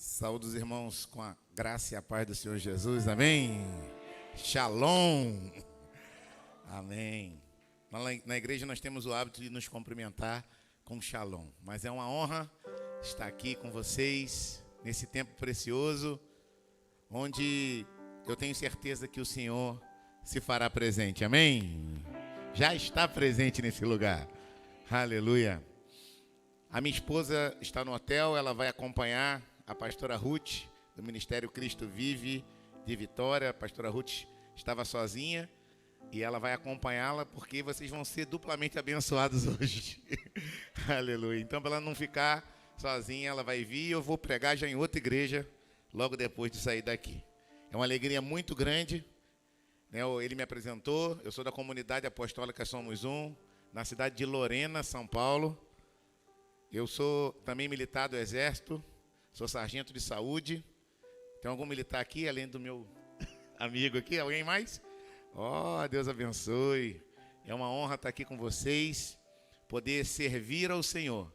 Saúde os irmãos com a graça e a paz do Senhor Jesus, amém? Shalom, amém. Na igreja nós temos o hábito de nos cumprimentar com shalom, mas é uma honra estar aqui com vocês nesse tempo precioso, onde eu tenho certeza que o Senhor se fará presente, amém? Já está presente nesse lugar, aleluia. A minha esposa está no hotel, ela vai acompanhar a pastora Ruth, do Ministério Cristo Vive, de Vitória. A pastora Ruth estava sozinha e ela vai acompanhá-la porque vocês vão ser duplamente abençoados hoje. Aleluia. Então, para ela não ficar sozinha, ela vai vir e eu vou pregar já em outra igreja, logo depois de sair daqui. É uma alegria muito grande, né? Ele me apresentou, eu sou da comunidade apostólica Somos Um, na cidade de Lorena, São Paulo. Eu sou também militar do Exército, sou sargento de saúde. Tem algum militar aqui, além do meu amigo aqui? Alguém mais? Deus abençoe. É uma honra estar aqui com vocês, poder servir ao Senhor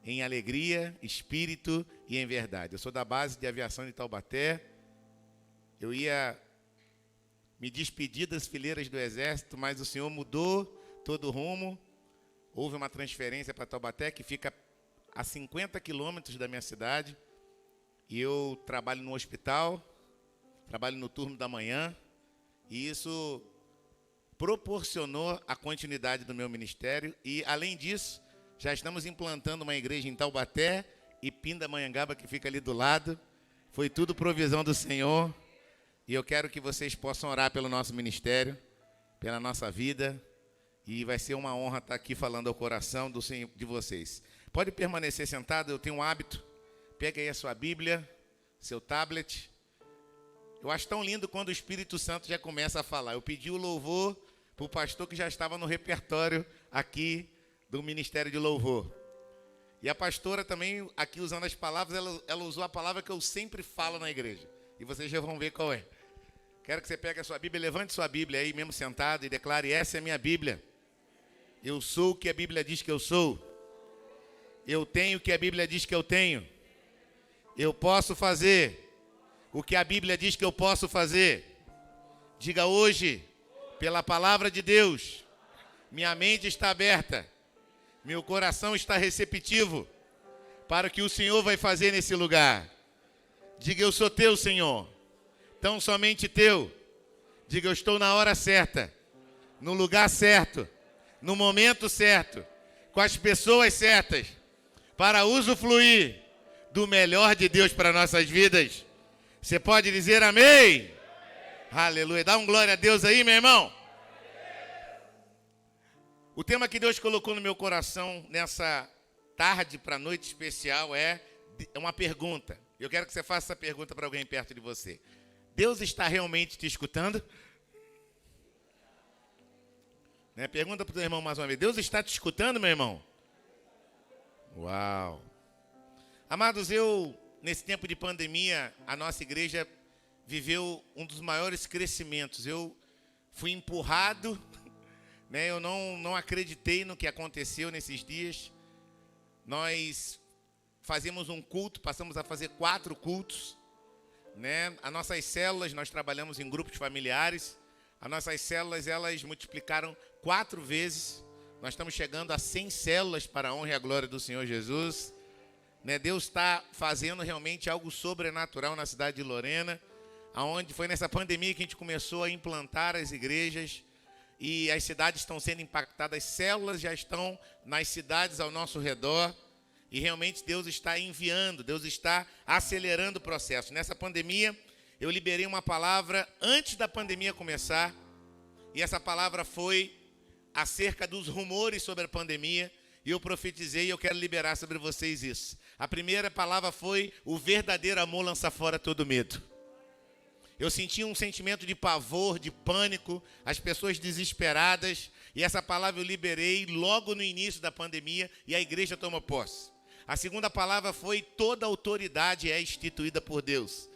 em alegria, espírito e em verdade. Eu sou da base de aviação de Taubaté. Eu ia me despedir das fileiras do Exército, mas o Senhor mudou todo o rumo. Houve uma transferência para Taubaté, que fica a 50 quilômetros da minha cidade. E eu trabalho no hospital, trabalho no turno da manhã. E isso proporcionou a continuidade do meu ministério. E, além disso, já estamos implantando uma igreja em Taubaté e Pindamonhangaba, que fica ali do lado. Foi tudo provisão do Senhor. E eu quero que vocês possam orar pelo nosso ministério, pela nossa vida. E vai ser uma honra estar aqui falando ao coração de vocês. Pode permanecer sentado, eu tenho um hábito. Pega aí a sua Bíblia, seu tablet. Eu acho tão lindo quando o Espírito Santo já começa a falar. Eu pedi o louvor para o pastor que já estava no repertório aqui do Ministério de Louvor. E a pastora também, aqui usando as palavras, ela usou a palavra que eu sempre falo na igreja. E vocês já vão ver qual é. Quero que você pegue a sua Bíblia, levante sua Bíblia aí mesmo sentado e declare: essa é a minha Bíblia. Eu sou o que a Bíblia diz que eu sou. Eu tenho o que a Bíblia diz que eu tenho. Eu posso fazer o que a Bíblia diz que eu posso fazer. Diga hoje, pela palavra de Deus, minha mente está aberta, meu coração está receptivo para o que o Senhor vai fazer nesse lugar. Diga: eu sou teu, Senhor, tão somente teu. Diga: eu estou na hora certa, no lugar certo, no momento certo, com as pessoas certas, para usufruir do melhor de Deus para nossas vidas. Você pode dizer amém? Amém. Aleluia. Dá um glória a Deus aí, meu irmão. O tema que Deus colocou no meu coração nessa tarde para noite especial é uma pergunta. Eu quero que você faça essa pergunta para alguém perto de você. Deus está realmente te escutando? Pergunta para o teu irmão mais uma vez. Deus está te escutando, meu irmão? Uau! Amados, nesse tempo de pandemia, a nossa igreja viveu um dos maiores crescimentos. Eu fui empurrado, eu não acreditei no que aconteceu nesses dias. Nós fazíamos um culto, passamos a fazer 4 cultos. As nossas células, nós trabalhamos em grupos familiares. As nossas células, elas multiplicaram 4 vezes. Nós estamos chegando a 100 células para a honra e a glória do Senhor Jesus. Deus está fazendo realmente algo sobrenatural na cidade de Lorena, onde foi nessa pandemia que a gente começou a implantar as igrejas e as cidades estão sendo impactadas, as células já estão nas cidades ao nosso redor e realmente Deus está enviando, Deus está acelerando o processo. Nessa pandemia, eu liberei uma palavra antes da pandemia começar e essa palavra foi acerca dos rumores sobre a pandemia. E eu profetizei e eu quero liberar sobre vocês isso. A primeira palavra foi: o verdadeiro amor lança fora todo medo. Eu senti um sentimento de pavor, de pânico, as pessoas desesperadas. E essa palavra eu liberei logo no início da pandemia e a igreja tomou posse. A segunda palavra foi: toda autoridade é instituída por Deus.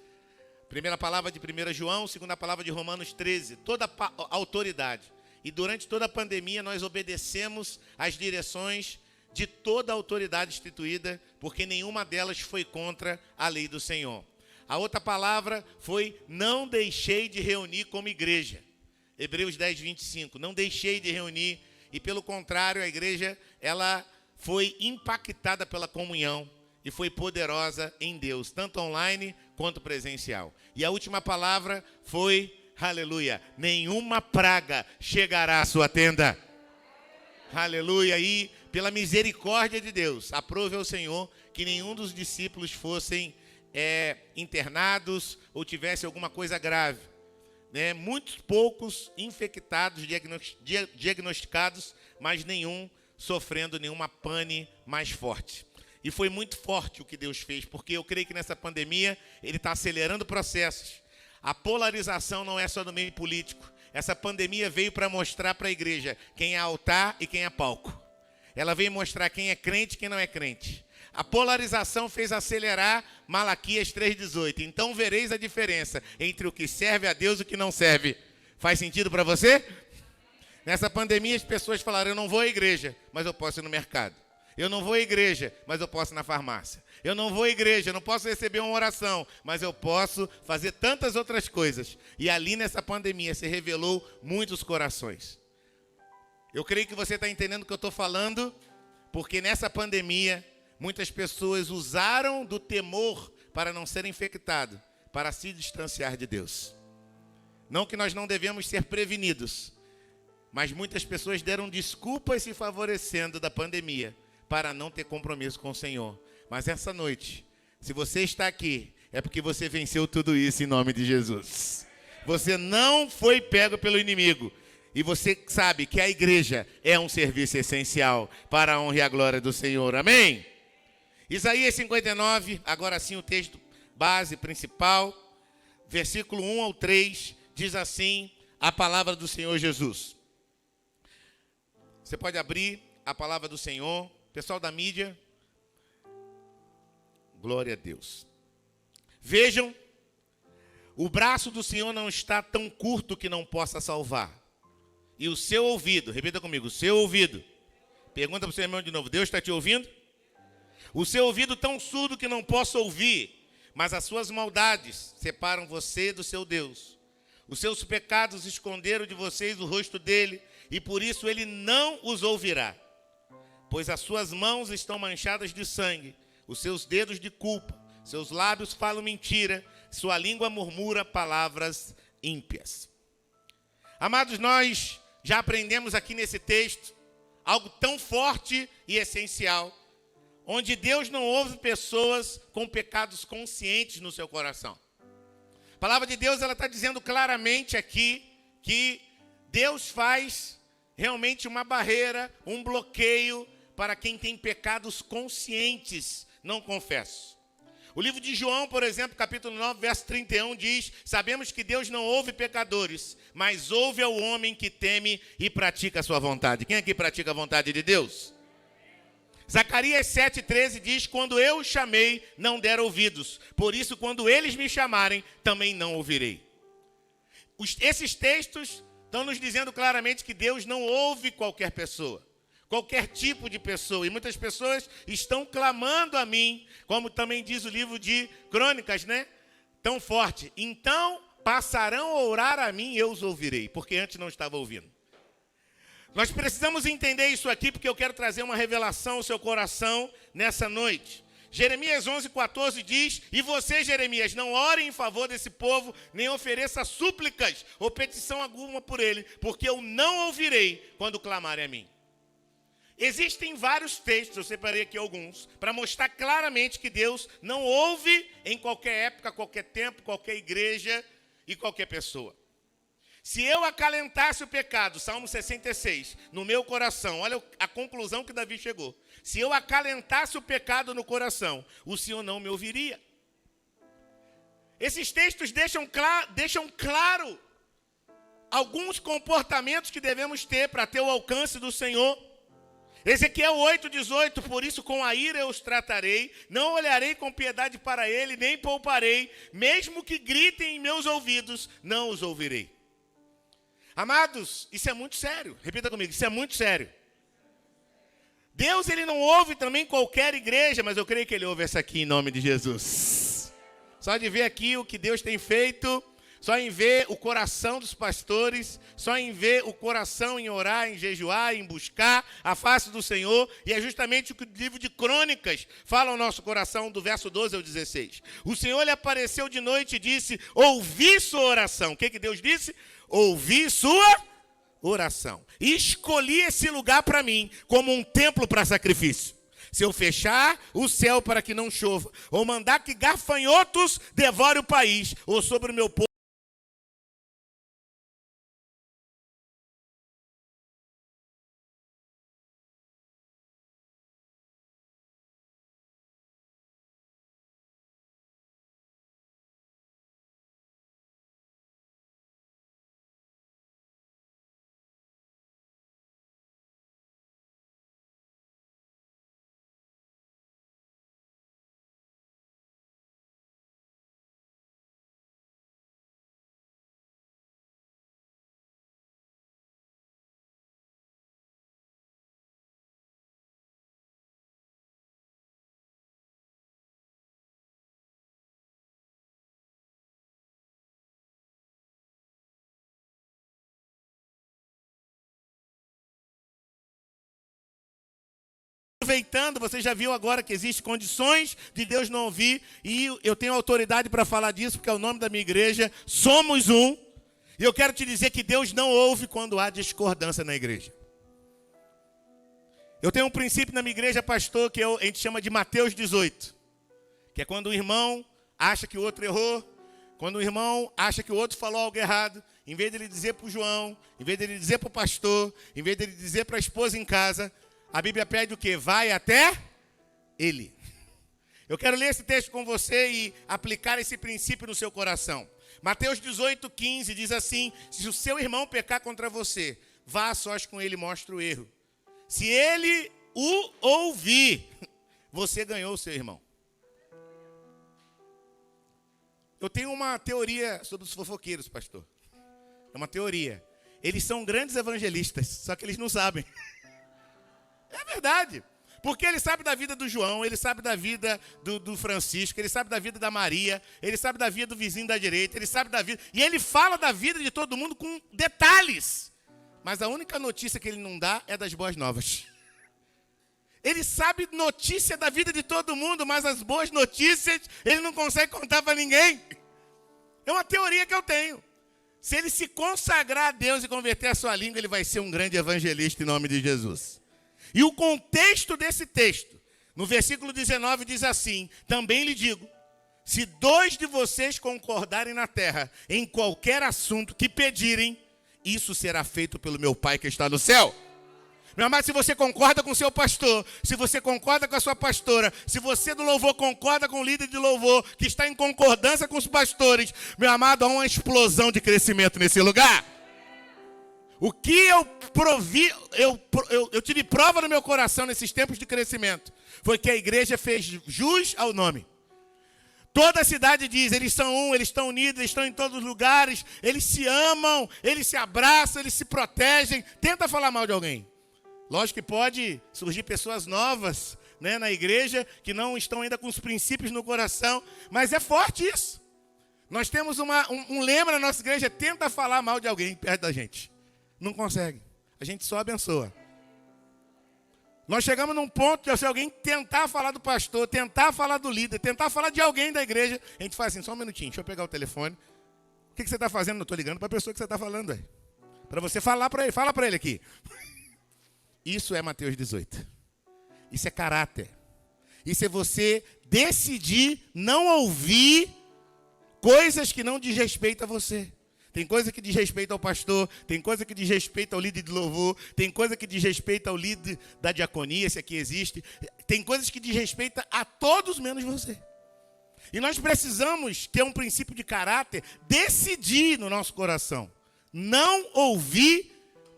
Primeira palavra de 1 João, segunda palavra de Romanos 13. Toda autoridade. E durante toda a pandemia nós obedecemos às direções de toda a autoridade instituída, porque nenhuma delas foi contra a lei do Senhor. A outra palavra foi: não deixei de reunir como igreja. Hebreus 10, 25. Não deixei de reunir, e pelo contrário, a igreja, ela foi impactada pela comunhão e foi poderosa em Deus, tanto online quanto presencial. E a última palavra foi, aleluia, nenhuma praga chegará à sua tenda. Aleluia. E pela misericórdia de Deus, aprove ao Senhor que nenhum dos discípulos fossem internados ou tivesse alguma coisa grave. Muitos poucos infectados, diagnosticados, mas nenhum sofrendo nenhuma pane mais forte. E foi muito forte o que Deus fez, porque eu creio que nessa pandemia Ele está acelerando processos. A polarização não é só no meio político. Essa pandemia veio para mostrar para a igreja quem é altar e quem é palco. Ela veio mostrar quem é crente e quem não é crente. A polarização fez acelerar Malaquias 3,18. Então vereis a diferença entre o que serve a Deus e o que não serve. Faz sentido para você? Nessa pandemia as pessoas falaram: eu não vou à igreja, mas eu posso ir no mercado. Eu não vou à igreja, mas eu posso ir na farmácia. Eu não vou à igreja, eu não posso receber uma oração, mas eu posso fazer tantas outras coisas. E ali nessa pandemia se revelou muitos corações. Eu creio que você está entendendo o que eu estou falando, porque nessa pandemia muitas pessoas usaram do temor para não ser infectado, para se distanciar de Deus. Não que nós não devemos ser prevenidos, mas muitas pessoas deram desculpas se favorecendo da pandemia para não ter compromisso com o Senhor. Mas essa noite, se você está aqui, é porque você venceu tudo isso em nome de Jesus. Você não foi pego pelo inimigo. E você sabe que a igreja é um serviço essencial para a honra e a glória do Senhor. Amém? Isaías 59, agora sim o texto base principal, versículo 1 ao 3, diz assim a palavra do Senhor Jesus. Você pode abrir a palavra do Senhor. Pessoal da mídia, glória a Deus. Vejam, o braço do Senhor não está tão curto que não possa salvar. E o seu ouvido, repita comigo, o seu ouvido. Pergunta para o seu irmão de novo: Deus está te ouvindo? O seu ouvido tão surdo que não possa ouvir, mas as suas maldades separam você do seu Deus. Os seus pecados esconderam de vocês o rosto dele, e por isso ele não os ouvirá. Pois as suas mãos estão manchadas de sangue, os seus dedos de culpa, seus lábios falam mentira, sua língua murmura palavras ímpias. Amados, nós já aprendemos aqui nesse texto algo tão forte e essencial, onde Deus não ouve pessoas com pecados conscientes no seu coração. A palavra de Deus, ela está dizendo claramente aqui que Deus faz realmente uma barreira, um bloqueio para quem tem pecados conscientes, não confessos. O livro de João, por exemplo, capítulo 9, verso 31, diz: sabemos que Deus não ouve pecadores, mas ouve ao homem que teme e pratica a sua vontade. Quem aqui pratica a vontade de Deus? Zacarias 7,13 diz: quando eu os chamei, não deram ouvidos. Por isso, quando eles me chamarem, também não ouvirei. Esses textos estão nos dizendo claramente que Deus não ouve qualquer pessoa, qualquer tipo de pessoa. E muitas pessoas estão clamando a mim, como também diz o livro de Crônicas, tão forte: então passarão a orar a mim e eu os ouvirei, porque antes não estava ouvindo. Nós precisamos entender isso aqui, porque eu quero trazer uma revelação ao seu coração nessa noite. Jeremias 11,14 diz: e você, Jeremias, não ore em favor desse povo, nem ofereça súplicas ou petição alguma por ele, porque eu não ouvirei quando clamarem a mim. Existem vários textos, eu separei aqui alguns, para mostrar claramente que Deus não ouve em qualquer época, qualquer tempo, qualquer igreja e qualquer pessoa. Se eu acalentasse o pecado, Salmo 66, no meu coração, olha a conclusão que Davi chegou. Se eu acalentasse o pecado no coração, o Senhor não me ouviria. Esses textos deixam claro alguns comportamentos que devemos ter para ter o alcance do Senhor. Ezequiel 8,18, por isso com a ira eu os tratarei, não olharei com piedade para ele, nem pouparei, mesmo que gritem em meus ouvidos, não os ouvirei. Amados, isso é muito sério. Repita comigo, isso é muito sério. Deus, ele não ouve também qualquer igreja, mas eu creio que ele ouve essa aqui em nome de Jesus. Só de ver aqui o que Deus tem feito, só em ver o coração dos pastores, só em ver o coração em orar, em jejuar, em buscar a face do Senhor. E é justamente o que o livro de Crônicas fala ao nosso coração, do verso 12 ao 16. O Senhor lhe apareceu de noite e disse, ouvi sua oração. O que Deus disse? Ouvi sua oração. E escolhi esse lugar para mim como um templo para sacrifício. Se eu fechar o céu para que não chova, ou mandar que gafanhotos devorem o país, ou sobre o meu povo, aproveitando, você já viu agora que existem condições de Deus não ouvir, e eu tenho autoridade para falar disso, porque é o nome da minha igreja, Somos Um, e eu quero te dizer que Deus não ouve quando há discordância na igreja. Eu tenho um princípio na minha igreja, pastor, que a gente chama de Mateus 18, que é quando o irmão acha que o outro errou, quando o irmão acha que o outro falou algo errado, em vez dele dizer para o João, em vez dele dizer para o pastor, em vez dele dizer para a esposa em casa, a Bíblia pede o quê? Vai até ele. Eu quero ler esse texto com você e aplicar esse princípio no seu coração. Mateus 18:15 diz assim, se o seu irmão pecar contra você, vá a sós com ele e mostre o erro. Se ele o ouvir, você ganhou o seu irmão. Eu tenho uma teoria sobre os fofoqueiros, pastor. É uma teoria. Eles são grandes evangelistas, só que eles não sabem. É verdade. Porque ele sabe da vida do João, ele sabe da vida do Francisco, ele sabe da vida da Maria, ele sabe da vida do vizinho da direita, ele sabe da vida... E ele fala da vida de todo mundo com detalhes. Mas a única notícia que ele não dá é das boas novas. Ele sabe notícia da vida de todo mundo, mas as boas notícias ele não consegue contar para ninguém. É uma teoria que eu tenho. Se ele se consagrar a Deus e converter a sua língua, ele vai ser um grande evangelista em nome de Jesus. E o contexto desse texto, no versículo 19, diz assim, também lhe digo, se 2 de vocês concordarem na terra em qualquer assunto que pedirem, isso será feito pelo meu Pai que está no céu. Meu amado, se você concorda com o seu pastor, se você concorda com a sua pastora, se você do louvor concorda com o líder de louvor, que está em concordância com os pastores, meu amado, há uma explosão de crescimento nesse lugar. O que eu tive prova no meu coração nesses tempos de crescimento, foi que a igreja fez jus ao nome. Toda a cidade diz, eles são um, eles estão unidos, eles estão em todos os lugares, eles se amam, eles se abraçam, eles se protegem. Tenta falar mal de alguém. Lógico que pode surgir pessoas novas, né, na igreja, que não estão ainda com os princípios no coração, mas é forte isso. Nós temos um lema na nossa igreja, tenta falar mal de alguém perto da gente. Não consegue. A gente só abençoa. Nós chegamos num ponto que se alguém tentar falar do pastor, tentar falar do líder, tentar falar de alguém da igreja, a gente faz assim, só um minutinho, deixa eu pegar o telefone. O que você está fazendo? Eu estou ligando para a pessoa que você está falando aí. Para você falar para ele, fala para ele aqui. Isso é Mateus 18. Isso é caráter. Isso é você decidir não ouvir coisas que não diz respeito a você. Tem coisa que diz respeito ao pastor, tem coisa que diz respeito ao líder de louvor, tem coisa que diz respeito ao líder da diaconia, se aqui existe. Tem coisas que diz respeito a todos menos você. E nós precisamos ter um princípio de caráter, decidir no nosso coração. Não ouvir,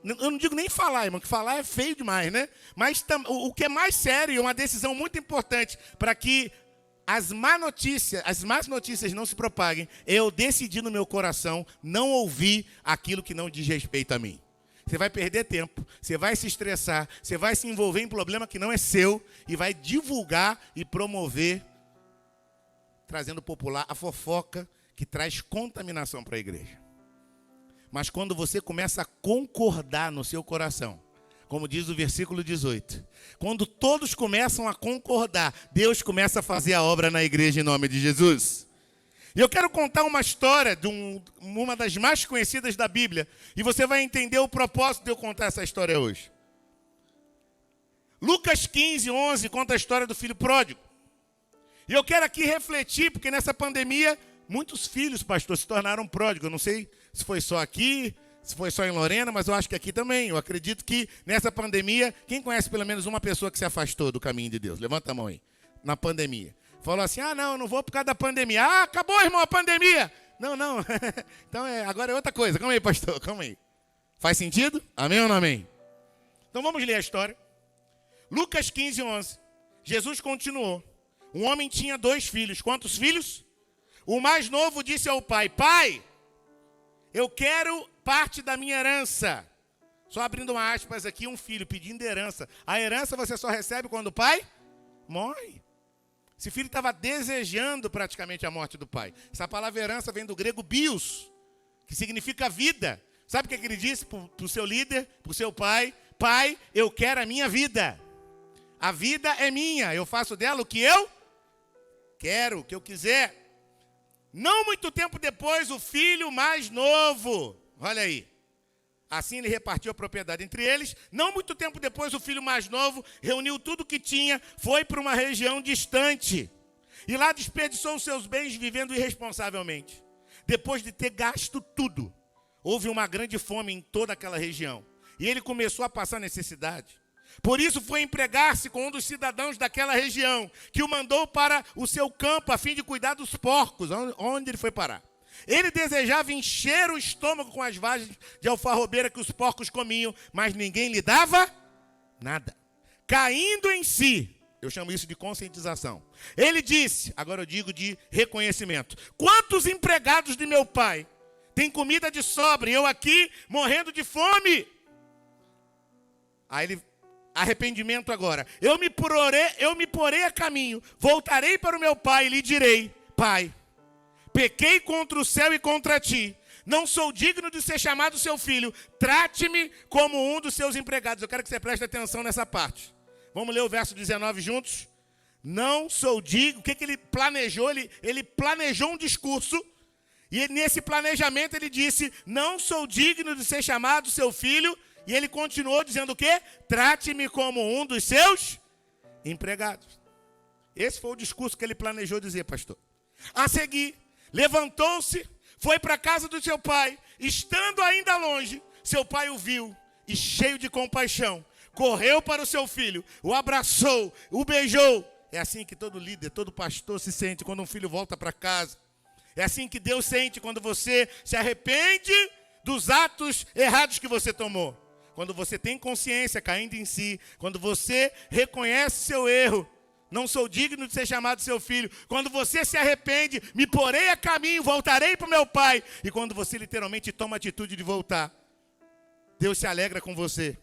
eu não digo nem falar, irmão, que falar é feio demais, né? Mas o que é mais sério, uma decisão muito importante para que as más notícias não se propaguem, eu decidi no meu coração não ouvir aquilo que não diz respeito a mim. Você vai perder tempo, você vai se estressar, você vai se envolver em problema que não é seu e vai divulgar e promover, trazendo popular a fofoca que traz contaminação para a igreja. Mas quando você começa a concordar no seu coração, como diz o versículo 18, quando todos começam a concordar, Deus começa a fazer a obra na igreja em nome de Jesus. E eu quero contar uma história de uma das mais conhecidas da Bíblia, e você vai entender o propósito de eu contar essa história hoje. Lucas 15, 11 conta a história do filho pródigo. E eu quero aqui refletir, porque nessa pandemia, muitos filhos, pastor, se tornaram pródigos. Eu não sei se foi só aqui, se foi só em Lorena, mas eu acho que aqui também. Eu acredito que nessa pandemia, quem conhece pelo menos uma pessoa que se afastou do caminho de Deus? Levanta a mão aí. Na pandemia. Falou assim, não, eu não vou por causa da pandemia. Ah, acabou, irmão, a pandemia. Não. Então, agora é outra coisa. Calma aí, pastor, calma aí. Faz sentido? Amém ou não amém? Então vamos ler a história. Lucas 15, 11. Jesus continuou. Um homem tinha 2 filhos. Quantos filhos? O mais novo disse ao pai, pai, eu quero parte da minha herança. Só abrindo uma aspas aqui, um filho pedindo herança. A herança você só recebe quando o pai morre. Esse filho estava desejando praticamente a morte do pai. Essa palavra herança vem do grego bios, que significa vida. Sabe o que ele disse para o seu líder, para o seu pai? Pai, eu quero a minha vida. A vida é minha, eu faço dela o que eu quero, o que eu quiser. Não muito tempo depois, o filho mais novo, olha aí, assim ele repartiu a propriedade entre eles. Não muito tempo depois, o filho mais novo reuniu tudo o que tinha, foi para uma região distante e lá desperdiçou os seus bens vivendo irresponsavelmente. Depois de ter gasto tudo, houve uma grande fome em toda aquela região e ele começou a passar necessidade. Por isso foi empregar-se com um dos cidadãos daquela região, que o mandou para o seu campo a fim de cuidar dos porcos, onde ele foi parar. Ele desejava encher o estômago com as vagens de alfarrobeira que os porcos comiam, mas ninguém lhe dava nada. Caindo em si, eu chamo isso de conscientização. Ele disse, agora eu digo de reconhecimento, quantos empregados de meu pai têm comida de sobra e eu aqui morrendo de fome? Aí ele... Arrependimento agora. Eu me porei a caminho, voltarei para o meu pai e lhe direi, pai, pequei contra o céu e contra ti, não sou digno de ser chamado seu filho, trate-me como um dos seus empregados. Eu quero que você preste atenção nessa parte. Vamos ler o verso 19 juntos? Não sou digno, o que ele planejou? Ele planejou um discurso, e nesse planejamento ele disse, não sou digno de ser chamado seu filho. E ele continuou dizendo o quê? Trate-me como um dos seus empregados. Esse foi o discurso que ele planejou dizer, pastor. A seguir, levantou-se, foi para a casa do seu pai. Estando ainda longe, seu pai o viu e, cheio de compaixão, correu para o seu filho, o abraçou, o beijou. É assim que todo líder, todo pastor se sente quando um filho volta para casa. É assim que Deus sente quando você se arrepende dos atos errados que você tomou. Quando você tem consciência caindo em si, quando você reconhece seu erro, não sou digno de ser chamado seu filho, quando você se arrepende, me porei a caminho, voltarei para o meu pai, e quando você literalmente toma a atitude de voltar, Deus se alegra com você,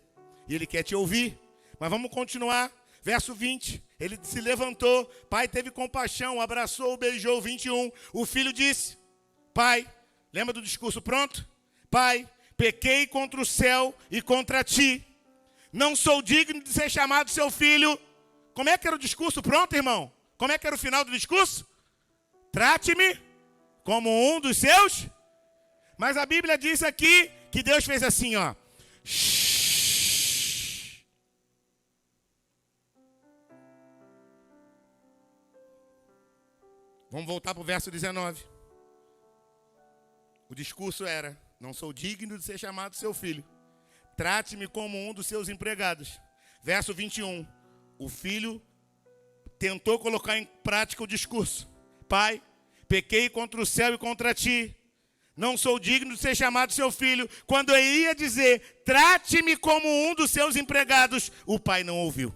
e Ele quer te ouvir. Mas vamos continuar, verso 20, ele se levantou, pai teve compaixão, abraçou, beijou, 21, o filho disse, pai, lembra do discurso pronto? Pai, pequei contra o céu e contra ti. Não sou digno de ser chamado seu filho. Como é que era o discurso? Pronto, irmão? Como é que era o final do discurso? Trate-me como um dos seus. Mas a Bíblia diz aqui que Deus fez assim, ó. Shhh. Vamos voltar para o verso 19. O discurso era, não sou digno de ser chamado seu filho. Trate-me como um dos seus empregados. Verso 21. O filho tentou colocar em prática o discurso. Pai, pequei contra o céu e contra ti. Não sou digno de ser chamado seu filho. Quando eu ia dizer, trate-me como um dos seus empregados, o pai não ouviu.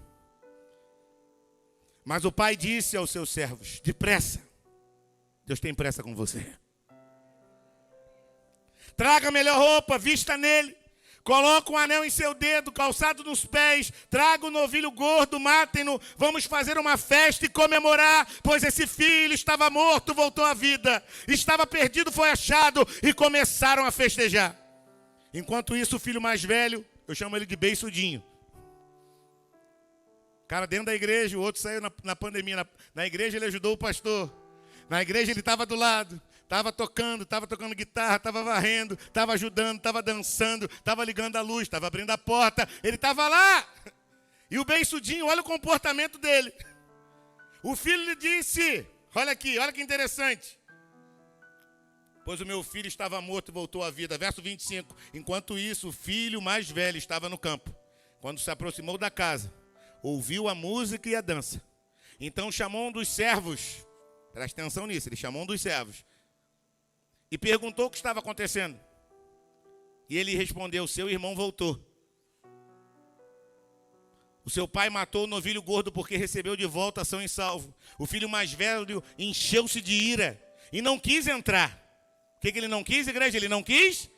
Mas o pai disse aos seus servos, depressa. Deus tem pressa com você. Traga a melhor roupa, vista nele. Coloca um anel em seu dedo, calçado nos pés, traga o novilho gordo, matem-no, vamos fazer uma festa e comemorar, pois esse filho estava morto, voltou à vida, estava perdido, foi achado, e começaram a festejar. Enquanto isso, o filho mais velho, eu chamo ele de beiçudinho. O cara dentro da igreja, o outro saiu na pandemia, na igreja ele ajudou o pastor, na igreja ele estava do lado. Estava tocando guitarra, estava varrendo, estava ajudando, estava dançando, estava ligando a luz, estava abrindo a porta, ele estava lá. E o beiçudinho, olha o comportamento dele. O filho lhe disse, olha aqui, olha que interessante. Pois o meu filho estava morto e voltou à vida. Verso 25. Enquanto isso, o filho mais velho estava no campo. Quando se aproximou da casa, ouviu a música e a dança. Então chamou um dos servos, presta atenção nisso, ele chamou um dos servos. E perguntou o que estava acontecendo. E ele respondeu, seu irmão voltou. O seu pai matou o novilho gordo porque recebeu de volta são e salvo. O filho mais velho encheu-se de ira e não quis entrar. O que ele não quis, igreja? Ele não quis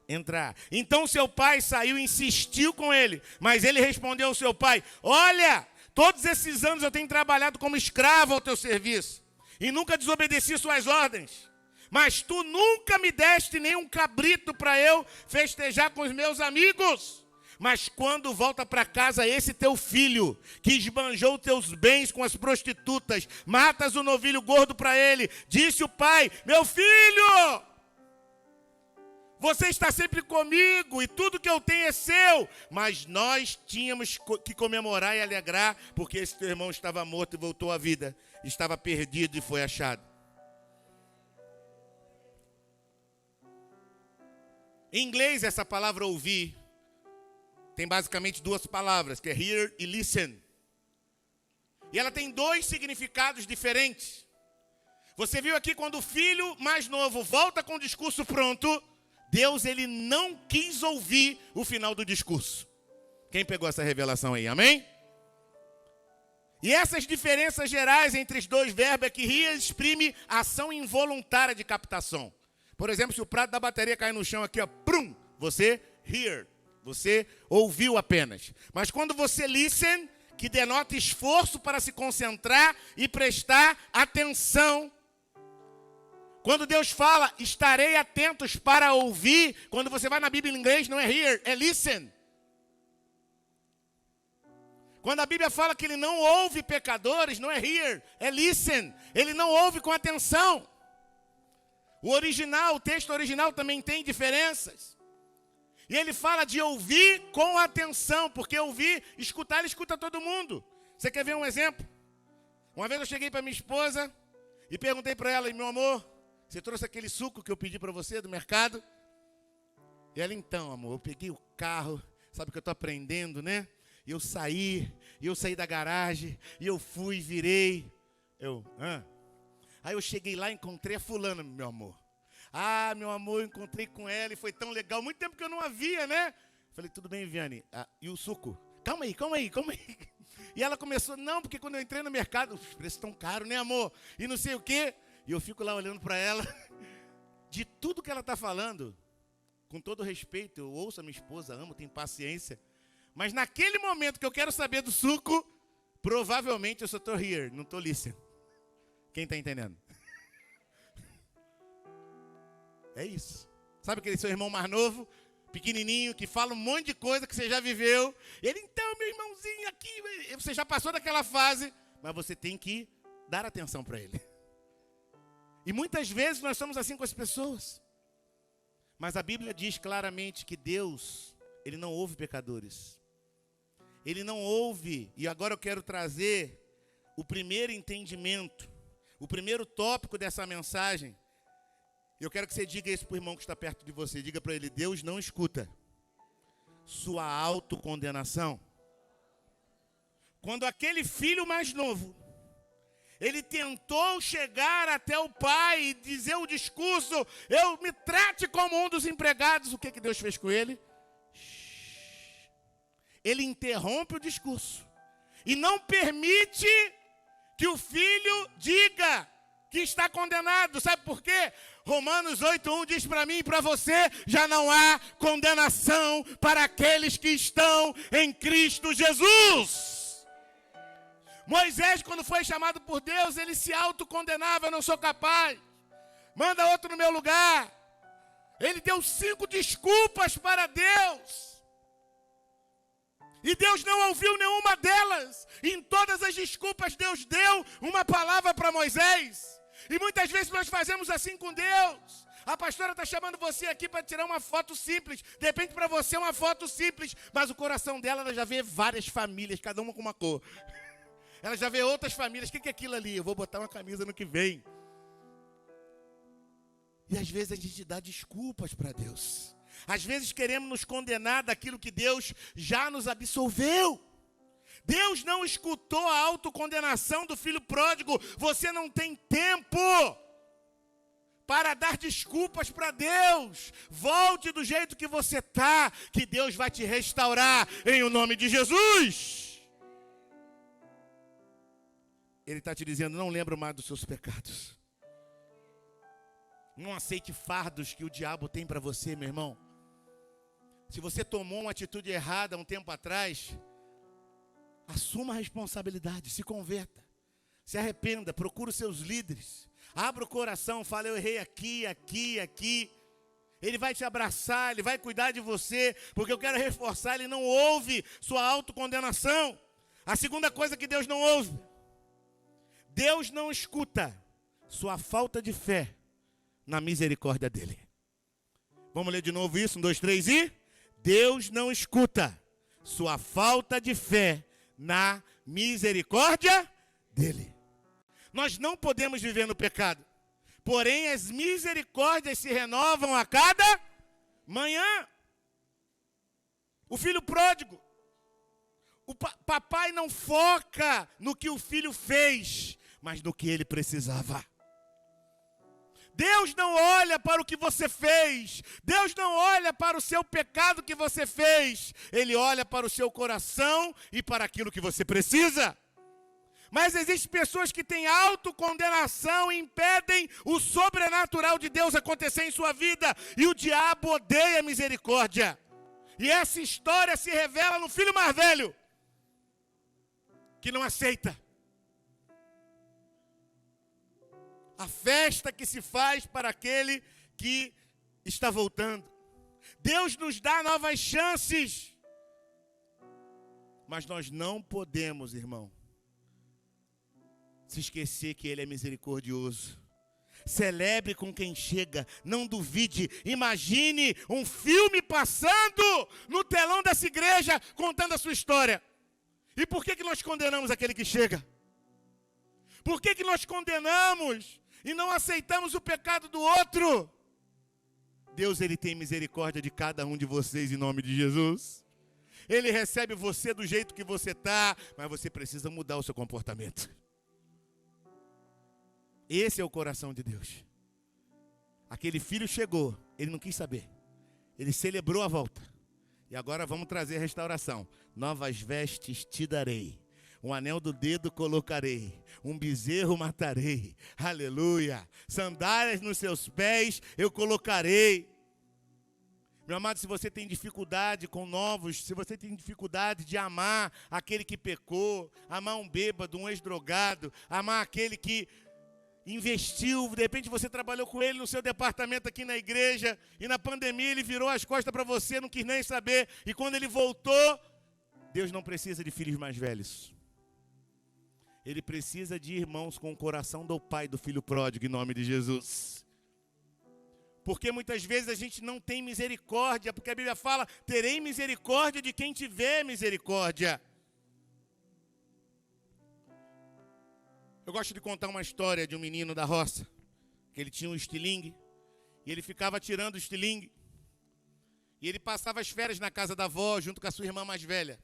entrar. Então seu pai saiu e insistiu com ele. Mas ele respondeu ao seu pai, olha, todos esses anos eu tenho trabalhado como escravo ao teu serviço. E nunca desobedeci suas ordens. Mas tu nunca me deste nenhum cabrito para eu festejar com os meus amigos. Mas quando volta para casa esse teu filho, que esbanjou teus bens com as prostitutas, matas o novilho gordo para ele, disse o pai, meu filho, você está sempre comigo e tudo que eu tenho é seu. Mas nós tínhamos que comemorar e alegrar, porque esse teu irmão estava morto e voltou à vida. Estava perdido e foi achado. Em inglês, essa palavra ouvir tem basicamente duas palavras, que é hear e listen. E ela tem dois significados diferentes. Você viu aqui quando o filho mais novo volta com o discurso pronto, Deus ele não quis ouvir o final do discurso. Quem pegou essa revelação aí, amém? E essas diferenças gerais entre os dois verbos é que hear exprime ação involuntária de captação. Por exemplo, se o prato da bateria cair no chão aqui, ó, prum, você hear, você ouviu apenas. Mas quando você listen, que denota esforço para se concentrar e prestar atenção. Quando Deus fala, estarei atentos para ouvir, quando você vai na Bíblia em inglês, não é hear, é listen. Quando a Bíblia fala que ele não ouve pecadores, não é hear, é listen. Ele não ouve com atenção. O original, o texto original também tem diferenças. E ele fala de ouvir com atenção, porque ouvir, escutar, ele escuta todo mundo. Você quer ver um exemplo? Uma vez eu cheguei para minha esposa e perguntei para ela, meu amor, você trouxe aquele suco que eu pedi para você do mercado? E ela, então, amor, eu peguei o carro, sabe que eu estou aprendendo, né? E eu saí da garagem, e eu fui, virei. Aí eu cheguei lá e encontrei a fulana, meu amor. Ah, meu amor, eu encontrei com ela e foi tão legal. Muito tempo que eu não a via, né? Falei, tudo bem, Viane? E o suco? Calma aí. E ela começou, não, porque quando eu entrei no mercado, os preços estão caros, né, amor? E não sei o quê. E eu fico lá olhando para ela. De tudo que ela está falando, com todo respeito, eu ouço a minha esposa, amo, tenho paciência. Mas naquele momento que eu quero saber do suco, provavelmente eu só estou here, não estou listen. Quem está entendendo? É isso. Sabe aquele seu irmão mais novo, pequenininho, que fala um monte de coisa que você já viveu. Ele, então, meu irmãozinho aqui, você já passou daquela fase, mas você tem que dar atenção para ele. E muitas vezes nós somos assim com as pessoas. Mas a Bíblia diz claramente que Deus, ele não ouve pecadores. Ele não ouve, e agora eu quero trazer o primeiro entendimento, o primeiro tópico dessa mensagem. Eu quero que você diga isso para o irmão que está perto de você. Diga para ele, Deus não escuta sua autocondenação. Quando aquele filho mais novo, ele tentou chegar até o pai e dizer o discurso, eu me trate como um dos empregados, o que Deus fez com ele? Ele interrompe o discurso e não permite que o filho diga que está condenado. Sabe por quê? Romanos 8:1 diz para mim e para você, já não há condenação para aqueles que estão em Cristo Jesus. Moisés, quando foi chamado por Deus, ele se autocondenava, eu não sou capaz. Manda outro no meu lugar. Ele deu 5 desculpas para Deus. E Deus não ouviu nenhuma delas. Em todas as desculpas, Deus deu uma palavra para Moisés. E muitas vezes nós fazemos assim com Deus. A pastora está chamando você aqui para tirar uma foto simples. De repente para você é uma foto simples. Mas o coração dela, ela já vê várias famílias, cada uma com uma cor. Ela já vê outras famílias. O que é aquilo ali? Eu vou botar uma camisa no que vem. E às vezes a gente dá desculpas para Deus. Às vezes queremos nos condenar daquilo que Deus já nos absolveu. Deus não escutou a autocondenação do filho pródigo. Você não tem tempo para dar desculpas para Deus. Volte do jeito que você está, que Deus vai te restaurar em o nome de Jesus. Ele está te dizendo, não lembro mais dos seus pecados. Não aceite fardos que o diabo tem para você, meu irmão. Se você tomou uma atitude errada um tempo atrás, assuma a responsabilidade, se converta, se arrependa, procure os seus líderes, abra o coração, fala, eu errei aqui. Ele vai te abraçar, ele vai cuidar de você, porque eu quero reforçar, ele não ouve sua autocondenação. A segunda coisa que Deus não ouve, Deus não escuta sua falta de fé na misericórdia dele. Vamos ler de novo isso, 1, 2, 3 e... Deus não escuta sua falta de fé na misericórdia dele. Nós não podemos viver no pecado. Porém, as misericórdias se renovam a cada manhã. O filho pródigo. O papai não foca no que o filho fez, mas no que ele precisava. Deus não olha para o que você fez. Deus não olha para o seu pecado que você fez. Ele olha para o seu coração e para aquilo que você precisa. Mas existem pessoas que têm autocondenação e impedem o sobrenatural de Deus acontecer em sua vida. E o diabo odeia a misericórdia. E essa história se revela no filho mais velho, que não aceita a festa que se faz para aquele que está voltando. Deus nos dá novas chances. Mas nós não podemos, irmão, se esquecer que Ele é misericordioso. Celebre com quem chega, não duvide. Imagine um filme passando no telão dessa igreja, contando a sua história. E por que nós condenamos aquele que chega? Por que nós condenamos e não aceitamos o pecado do outro? Deus, Ele tem misericórdia de cada um de vocês em nome de Jesus. Ele recebe você do jeito que você está, mas você precisa mudar o seu comportamento. Esse é o coração de Deus. Aquele filho chegou, ele não quis saber. Ele celebrou a volta. E agora vamos trazer a restauração. Novas vestes te darei. Um anel do dedo colocarei, um bezerro matarei, aleluia, sandálias nos seus pés eu colocarei. Meu amado, se você tem dificuldade com novos, se você tem dificuldade de amar aquele que pecou, amar um bêbado, um ex-drogado, amar aquele que investiu, de repente você trabalhou com ele no seu departamento aqui na igreja, e na pandemia ele virou as costas para você, não quis nem saber, e quando ele voltou, Deus não precisa de filhos mais velhos. Ele precisa de irmãos com o coração do pai do filho pródigo, em nome de Jesus. Porque muitas vezes a gente não tem misericórdia, porque a Bíblia fala, terei misericórdia de quem tiver misericórdia. Eu gosto de contar uma história de um menino da roça, que ele tinha um estilingue, e ele ficava tirando o estilingue, e ele passava as férias na casa da avó, junto com a sua irmã mais velha.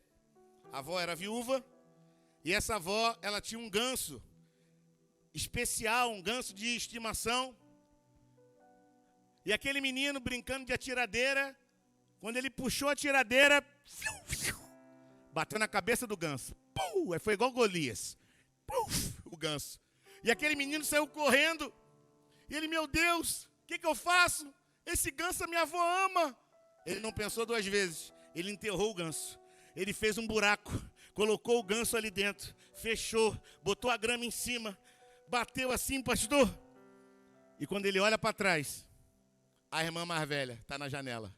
A avó era viúva, e essa avó, ela tinha um ganso especial, um ganso de estimação. E aquele menino brincando de atiradeira, quando ele puxou a atiradeira, bateu na cabeça do ganso. Aí foi igual Golias. O ganso. E aquele menino saiu correndo. E ele, meu Deus, O que eu faço? Esse ganso a minha avó ama. Ele não pensou duas vezes. Ele enterrou o ganso. Ele fez um buraco, colocou o ganso ali dentro, fechou, botou a grama em cima, bateu assim, pastor. E quando ele olha para trás, a irmã mais velha está na janela.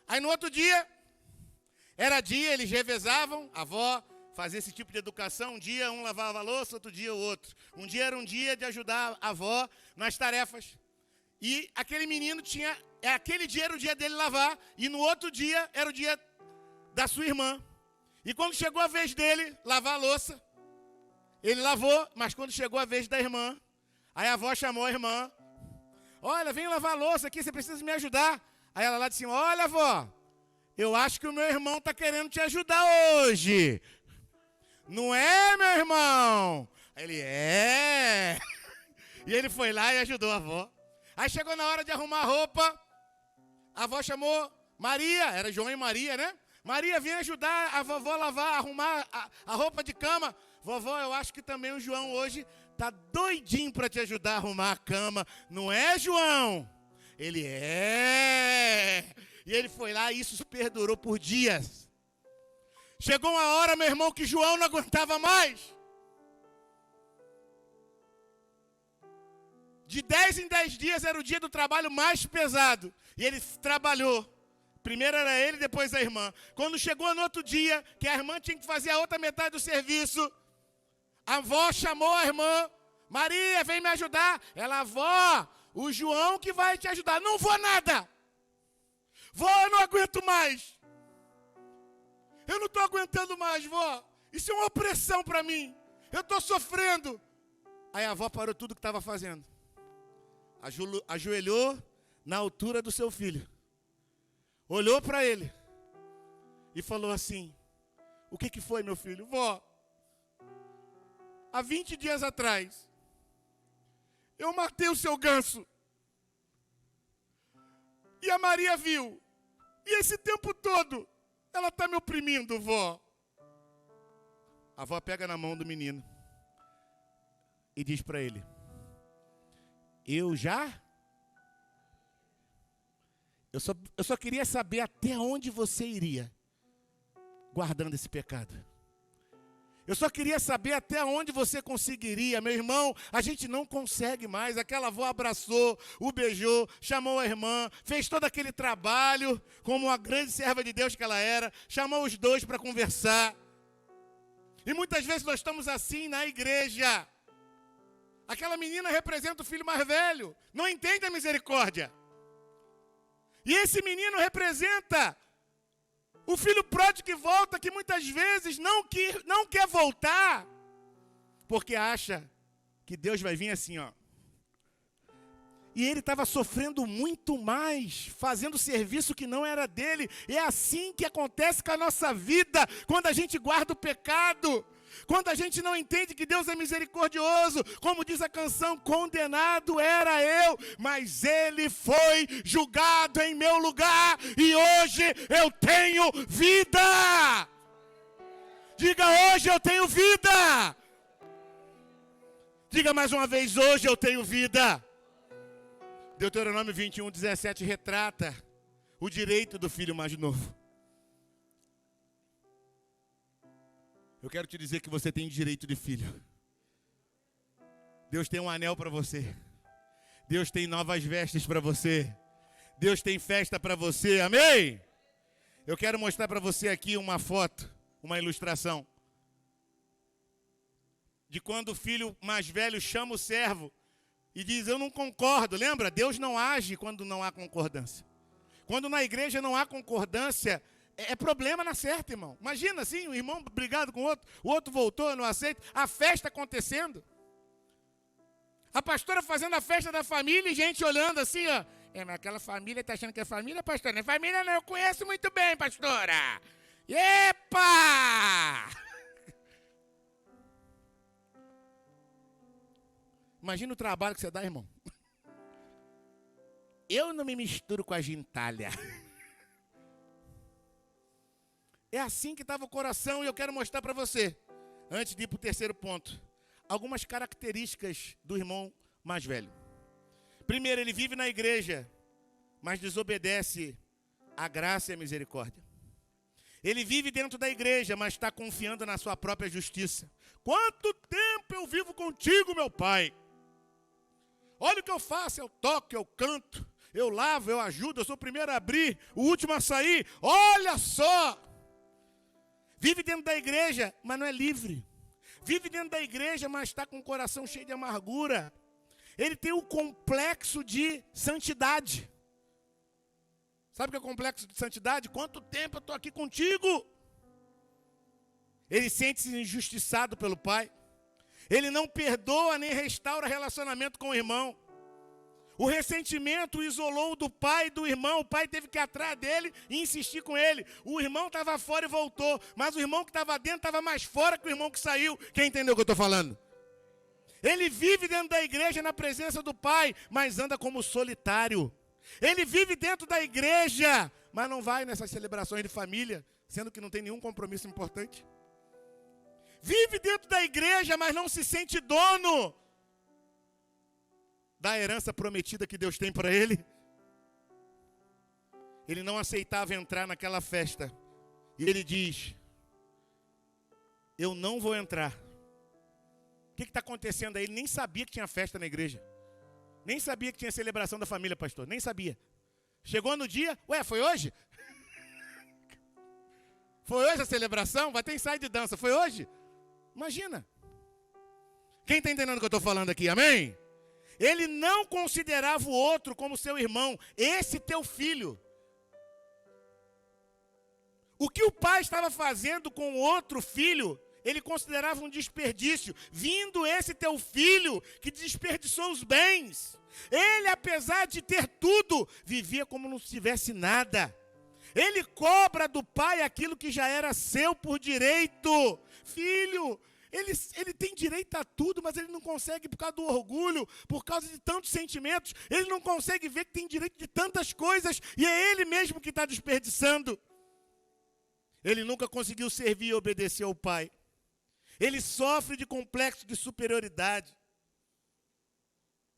Aí no outro dia, era dia, eles revezavam, a avó fazia esse tipo de educação. Um dia um lavava a louça, outro dia o outro. Um dia era um dia de ajudar a avó nas tarefas. E aquele menino tinha, aquele dia era o dia dele lavar, e no outro dia era o dia da sua irmã. E quando chegou a vez dele lavar a louça, ele lavou, mas quando chegou a vez da irmã, aí a avó chamou a irmã. Olha, vem lavar a louça aqui, você precisa me ajudar. Aí ela lá de cima, olha, avó, eu acho que o meu irmão está querendo te ajudar hoje. Não é, meu irmão? Aí ele, é. E ele foi lá e ajudou a avó. Aí chegou na hora de arrumar a roupa, a avó chamou Maria, era João e Maria, né? Maria, vem ajudar a vovó a lavar, arrumar a roupa de cama. Vovó, eu acho que também o João hoje está doidinho para te ajudar a arrumar a cama. Não é, João? Ele é. E ele foi lá e isso perdurou por dias. Chegou uma hora, meu irmão, que João não aguentava mais. De 10 em 10 dias era o dia do trabalho mais pesado. E ele trabalhou. Primeiro era ele, depois a irmã. Quando chegou no outro dia, que a irmã tinha que fazer a outra metade do serviço, a avó chamou a irmã. Maria, vem me ajudar. Ela, avó, o João que vai te ajudar. Não vou nada. Vó, eu não aguento mais. Eu não estou aguentando mais, vó. Isso é uma opressão para mim. Eu estou sofrendo. Aí a avó parou tudo que estava fazendo. Ajoelhou na altura do seu filho. Olhou para ele. E falou assim, o que foi, meu filho? Vó, há 20 dias atrás, eu matei o seu ganso. E a Maria viu. E esse tempo todo, ela está me oprimindo, vó. A avó pega na mão do menino e diz para ele, eu só queria saber até onde você iria guardando esse pecado. Eu só queria saber até onde você conseguiria. Meu irmão, a gente não consegue mais. Aquela avó abraçou, o beijou, chamou a irmã, fez todo aquele trabalho, como uma grande serva de Deus que ela era, chamou os dois para conversar. E muitas vezes nós estamos assim na igreja. Aquela menina representa o filho mais velho, não entende a misericórdia. E esse menino representa o filho pródigo que volta, que muitas vezes não quer voltar, porque acha que Deus vai vir assim, ó. E ele estava sofrendo muito mais, fazendo serviço que não era dele. E é assim que acontece com a nossa vida, quando a gente guarda o pecado. Quando a gente não entende que Deus é misericordioso, como diz a canção, condenado era eu, mas Ele foi julgado em meu lugar, e hoje eu tenho vida. Diga, hoje eu tenho vida. Diga mais uma vez, hoje eu tenho vida. Deuteronômio 21:17 retrata o direito do filho mais novo. Eu quero te dizer que você tem direito de filho. Deus tem um anel para você. Deus tem novas vestes para você. Deus tem festa para você, amém? Eu quero mostrar para você aqui uma foto, uma ilustração. De quando o filho mais velho chama o servo e diz, eu não concordo. Lembra? Deus não age quando não há concordância. Quando na igreja não há concordância, é problema na certa, irmão. Imagina assim, um irmão brigado com o outro voltou, não aceita, a festa acontecendo. A pastora fazendo a festa da família e gente olhando assim, ó. Mas aquela família está achando que é família, pastora? Não é família não, eu conheço muito bem, pastora. Epa! Imagina o trabalho que você dá, irmão. Eu não me misturo com a gentalha. É assim que estava o coração e eu quero mostrar para você. antes de ir para o terceiro ponto, algumas características do irmão mais velho. Primeiro, ele vive na igreja, mas desobedece a graça e a misericórdia. Ele vive dentro da igreja, mas está confiando na sua própria justiça. Quanto tempo eu vivo contigo, meu pai? Olha o que eu faço, eu toco, eu canto, eu lavo, eu ajudo, eu sou o primeiro a abrir, o último a sair. Olha só! Vive dentro da igreja, mas não é livre. Vive dentro da igreja, mas está com o coração cheio de amargura. Ele tem o complexo de santidade. Sabe o que é o complexo de santidade? Quanto tempo eu estou aqui contigo? Ele sente-se injustiçado pelo pai. Ele não perdoa nem restaura relacionamento com o irmão. O ressentimento o isolou do pai e do irmão. O pai teve que ir atrás dele e insistir com ele. O irmão estava fora e voltou. Mas o irmão que estava dentro estava mais fora que o irmão que saiu. Quem entendeu o que eu estou falando? Ele vive dentro da igreja na presença do pai, mas anda como solitário. Ele vive dentro da igreja, mas não vai nessas celebrações de família, sendo que não tem nenhum compromisso importante. Vive dentro da igreja, mas não se sente dono da herança prometida que Deus tem para ele. Ele não aceitava entrar naquela festa. E ele diz: eu não vou entrar. O que está acontecendo aí? Ele nem sabia que tinha festa na igreja. Nem sabia que tinha celebração da família, pastor. Nem sabia. Chegou no dia, ué, foi hoje? Foi hoje a celebração? Vai ter ensaio de dança, foi hoje? Imagina. Quem está entendendo o que eu estou falando aqui, amém? Ele não considerava o outro como seu irmão. Esse teu filho. O que o pai estava fazendo com o outro filho, ele considerava um desperdício. Vindo esse teu filho que desperdiçou os bens. Ele, apesar de ter tudo, vivia como não tivesse nada. Ele cobra do pai aquilo que já era seu por direito. Filho, ele tem direito a tudo, mas ele não consegue por causa do orgulho, por causa de tantos sentimentos. Ele não consegue ver que tem direito de tantas coisas e é ele mesmo que está desperdiçando. Ele nunca conseguiu servir e obedecer ao pai. Ele sofre de complexo de superioridade.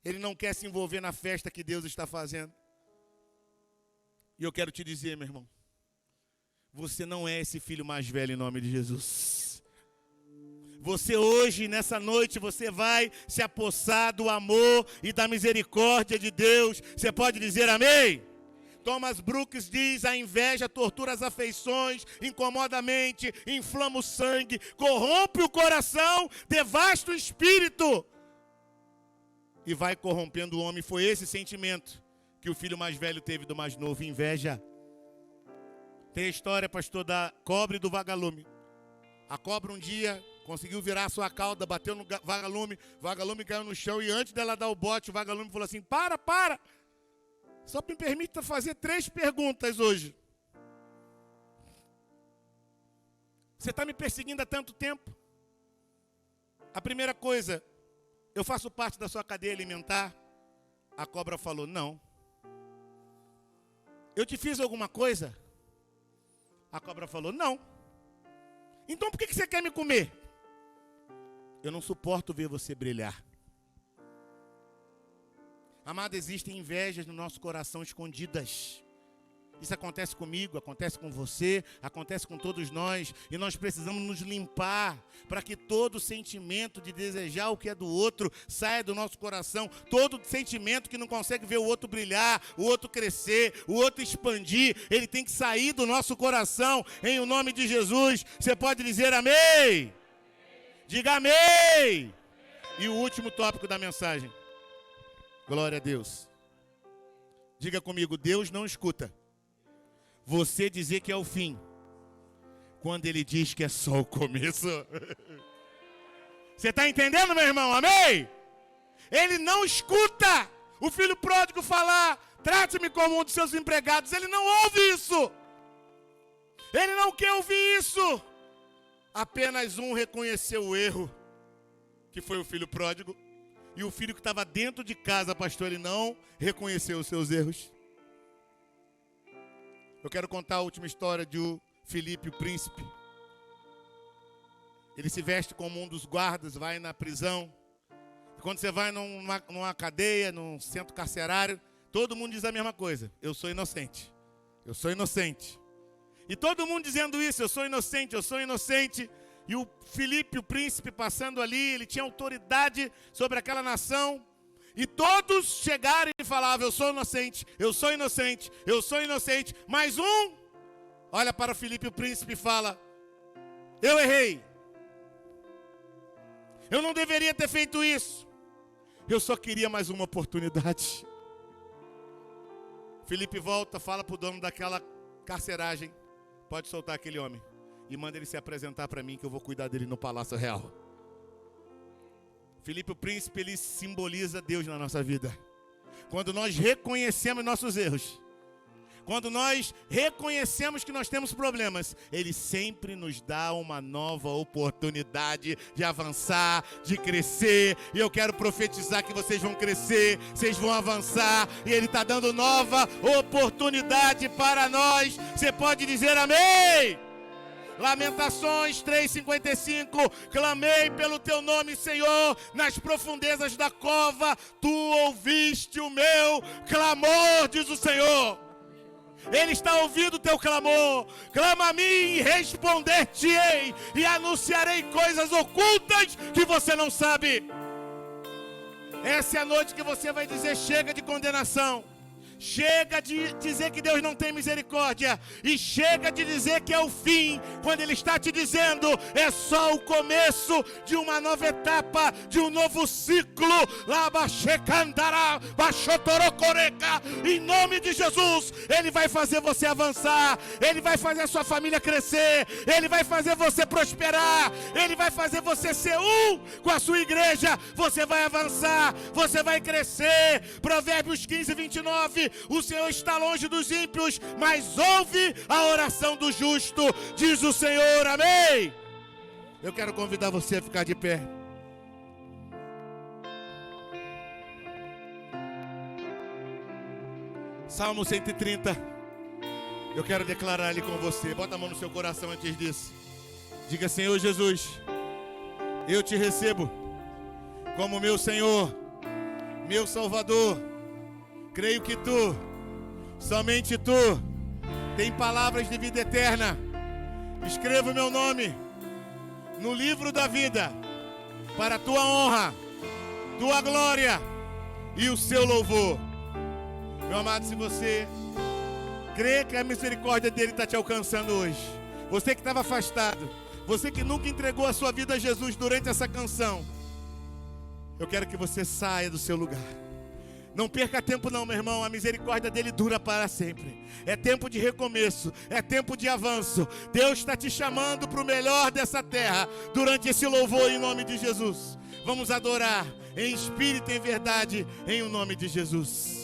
Ele não quer se envolver na festa que Deus está fazendo. E eu quero te dizer, meu irmão, você não é esse filho mais velho em nome de Jesus. Você hoje, nessa noite, você vai se apossar do amor e da misericórdia de Deus. Você pode dizer amém? Thomas Brooks diz: a inveja tortura as afeições, incomoda a mente, inflama o sangue, corrompe o coração, devasta o espírito e vai corrompendo o homem. Foi esse sentimento que o filho mais velho teve do mais novo, inveja. Tem a história, pastor, da cobra e do vagalume. A cobra um dia conseguiu virar a sua cauda, bateu no vagalume, o vagalume caiu no chão e antes dela dar o bote, o vagalume falou assim: para! Só me permita fazer 3 perguntas hoje. Você está me perseguindo há tanto tempo? A primeira coisa, eu faço parte da sua cadeia alimentar? A cobra falou: não. Eu te fiz alguma coisa? A cobra falou: não. Então por que você quer me comer? Eu não suporto ver você brilhar. Amado, existem invejas no nosso coração escondidas. Isso acontece comigo, acontece com você, acontece com todos nós. E nós precisamos nos limpar para que todo sentimento de desejar o que é do outro saia do nosso coração. Todo sentimento que não consegue ver o outro brilhar, o outro crescer, o outro expandir, ele tem que sair do nosso coração em o nome de Jesus. Você pode dizer amém? Diga amém! E o último tópico da mensagem. Glória a Deus. Diga comigo: Deus não escuta você dizer que é o fim, quando Ele diz que é só o começo. Você está entendendo, meu irmão? Amém? Ele não escuta o filho pródigo falar: trate-me como um dos seus empregados. Ele não ouve isso. Ele não quer ouvir isso. Apenas um reconheceu o erro, que foi o filho pródigo. E o filho que estava dentro de casa, pastor, ele não reconheceu os seus erros. Eu quero contar a última história de Filipe, o príncipe. ele se veste como um dos guardas, vai na prisão. E quando você vai numa cadeia, num centro carcerário, todo mundo diz a mesma coisa: eu sou inocente, eu sou inocente. E todo mundo dizendo isso: eu sou inocente, eu sou inocente. E o Filipe, o príncipe, passando ali, ele tinha autoridade sobre aquela nação. E todos chegaram e falavam: eu sou inocente, eu sou inocente, eu sou inocente. Mas um olha para o Filipe, o príncipe, e fala: eu errei. Eu não deveria ter feito isso. Eu só queria mais uma oportunidade. Filipe volta, fala para o dono daquela carceragem: pode soltar aquele homem e manda ele se apresentar para mim, que eu vou cuidar dele no Palácio Real. Filipe, o príncipe, ele simboliza Deus na nossa vida. Quando nós reconhecemos nossos erros, quando nós reconhecemos que nós temos problemas, Ele sempre nos dá uma nova oportunidade de avançar, de crescer. E eu quero profetizar que vocês vão crescer, vocês vão avançar. E Ele está dando nova oportunidade para nós. Você pode dizer amém? Lamentações 3:55, clamei pelo teu nome, Senhor, nas profundezas da cova, tu ouviste o meu clamor, diz o Senhor. Ele está ouvindo o teu clamor. Clama a mim e responder-te-ei, e anunciarei coisas ocultas que você não sabe. Essa é a noite que você vai dizer: chega de condenação. Chega de dizer que Deus não tem misericórdia. E chega de dizer que é o fim, quando Ele está te dizendo: é só o começo de uma nova etapa, de um novo ciclo. Em nome de Jesus, Ele vai fazer você avançar. Ele vai fazer a sua família crescer. Ele vai fazer você prosperar. Ele vai fazer você ser um com a sua igreja. Você vai avançar, você vai crescer. Provérbios 15:29. O Senhor está longe dos ímpios, mas ouve a oração do justo, diz o Senhor. Amém? Eu quero convidar você a ficar de pé. Salmo 130. Eu quero declarar ali com você. Bota a mão no seu coração antes disso. Diga: Senhor Jesus, eu te recebo como meu Senhor, meu Salvador. Creio que tu, somente tu, tem palavras de vida eterna. Escreva o meu nome no livro da vida, para a tua honra, tua glória e o seu louvor. Meu amado, se você crê que a misericórdia dele está te alcançando hoje, você que estava afastado, você que nunca entregou a sua vida a Jesus durante essa canção, eu quero que você saia do seu lugar. Não perca tempo não, meu irmão, a misericórdia dele dura para sempre. É tempo de recomeço, é tempo de avanço. Deus está te chamando para o melhor dessa terra, durante esse louvor em nome de Jesus. Vamos adorar em espírito e em verdade, em o nome de Jesus.